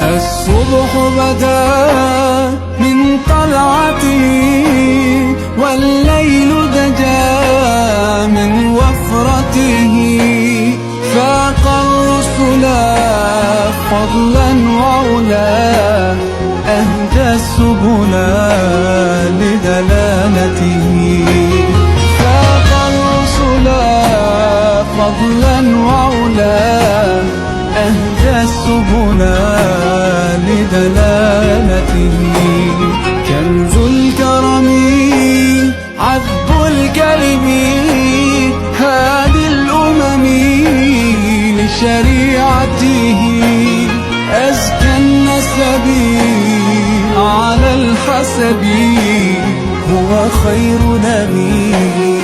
الصبح بدا من طلعته والليل دجا من وفرته، فاق الرسل فضلا وعلا، أهدى السبل لدلالته. فاق الرسل فضلا وعلا، أهدى السبل لدلالته. كنز الكرم عذب الكلم، هادي الأمم لشريعته. أزكى النسب على الحسب، هو خير نبي.